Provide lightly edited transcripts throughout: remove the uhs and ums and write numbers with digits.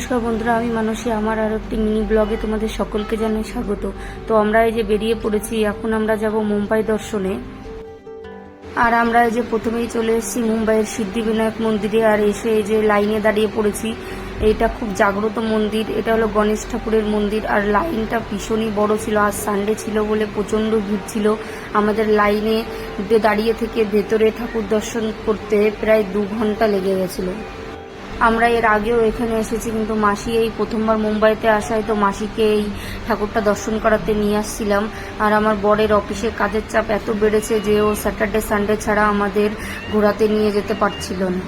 নমস্কার বন্ধুরা, আমি মানসী। আমার আর একটি মিনি ব্লগে তোমাদের সকলকে জানাই স্বাগত। তো আমরা এই যে বেরিয়ে পড়েছি, এখন আমরা যাব মুম্বাই দর্শনে। আর আমরা এই যে প্রথমেই চলে এসেছি মুম্বাইয়ের সিদ্ধিবিনায়ক মন্দিরে। আর এসে এই যে লাইনে দাঁড়িয়ে পড়েছি। এইটা খুব জাগ্রত মন্দির, এটা হলো গণেশ ঠাকুরের মন্দির। আর লাইনটা ভীষণই বড় ছিল, আর সানডে ছিল বলে প্রচণ্ড ভিড় ছিল। আমাদের লাইনে দাঁড়িয়ে থেকে ভেতরে ঠাকুর দর্শন করতে প্রায় 2 ঘন্টা লেগে গেছিলো। আমরা এর আগেও এখানে এসেছি, কিন্তু মাসি এই প্রথমবার মুম্বাইতে আসায় তো মাসিকে এই ঠাকুরটা দর্শন করাতে নিয়ে আসছিলাম। আর আমার বরের অফিসে কাজের চাপ এত বেড়েছে যে ও স্যাটারডে সানডে ছাড়া আমাদের ঘোরাতে নিয়ে যেতে পারছিল না।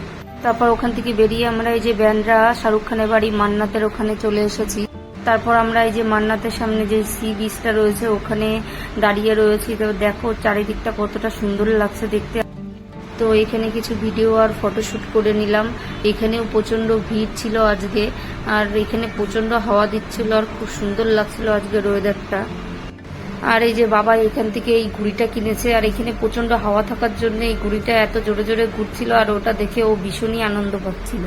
তারপর ওখান থেকে বেরিয়ে আমরা এই যে ব্যান্ডরা শাহরুখ খানের বাড়ি মান্নাতের ওখানে চলে এসেছি। তারপর আমরা এই যে মান্নাতের সামনে যে সি বিচটা রয়েছে ওখানে দাঁড়িয়ে রয়েছি। তো দেখো চারিদিকটা কতটা সুন্দর লাগছে দেখতে। তো এখানে কিছু ভিডিও আর ফটোশ্যুট করে নিলাম। এখানেও প্রচণ্ড ভিড় ছিল আজকে, আর এখানে প্রচণ্ড হাওয়া দিচ্ছিল, আর খুব সুন্দর লাগছিল আজকের ওয়েদারটা। আর এই যে বাবা এখান থেকে এই ঘুড়িটা কিনেছে, আর এখানে প্রচণ্ড হাওয়া থাকার জন্য এই ঘুড়িটা এত জোরে জোরে ঘুরছিল, আর ওটা দেখে ও ভীষণই আনন্দ পাচ্ছিল।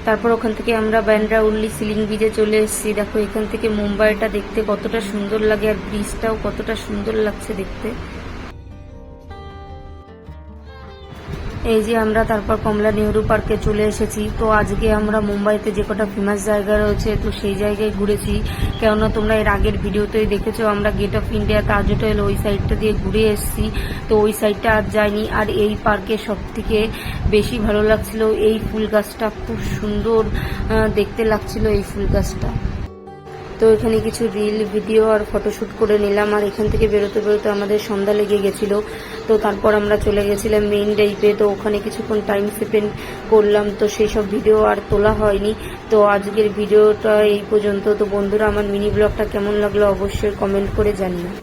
তারপর ওখান থেকে আমরা ব্যান্ড্রা উল্লি সিলিং ব্রিজে চলে এসেছি। দেখো এখান থেকে মুম্বাইটা দেখতে কতটা সুন্দর লাগে, আর ব্রিজটাও কতটা সুন্দর লাগছে দেখতে। এই যে আমরা তারপর কমলা নেহরু পার্কে চলে এসেছি। তো আজকে আমরা মুম্বাইতে যে কটা ফেমাস জায়গা রয়েছে তো সেই জায়গায় ঘুরেছি। কেননা তোমরা এর আগের ভিডিওতেই দেখেছো আমরা gate of India, Taj hotel ওই সাইডটা দিয়ে ঘুরে এসেছি। তো ওই সাইডটা আর যাইনি। আর এই পার্কে সব থেকে বেশি ভালো লাগছিল এই ফুল গাছটা, খুব সুন্দর দেখতে লাগছিল এই ফুল গাছটা। তো এখানে কিছু রিল ভিডিও আর ফটোশ্যুট করে নিলাম। আর এখান থেকে বেরোতে বেরোতে আমাদের সন্ধ্যা লেগে গেছিল। তো তারপর আমরা চলে গেছিলাম মেইন ড্রাইভে। তো ওখানে কিছুক্ষণ টাইম স্পেন্ড করলাম, তো সেই সব ভিডিও আর তোলা হয়নি। তো আজকের ভিডিওটা এই পর্যন্ত। তো বন্ধুরা, আমার মিনি ব্লগটা কেমন লাগলো অবশ্যই কমেন্ট করে জানিও।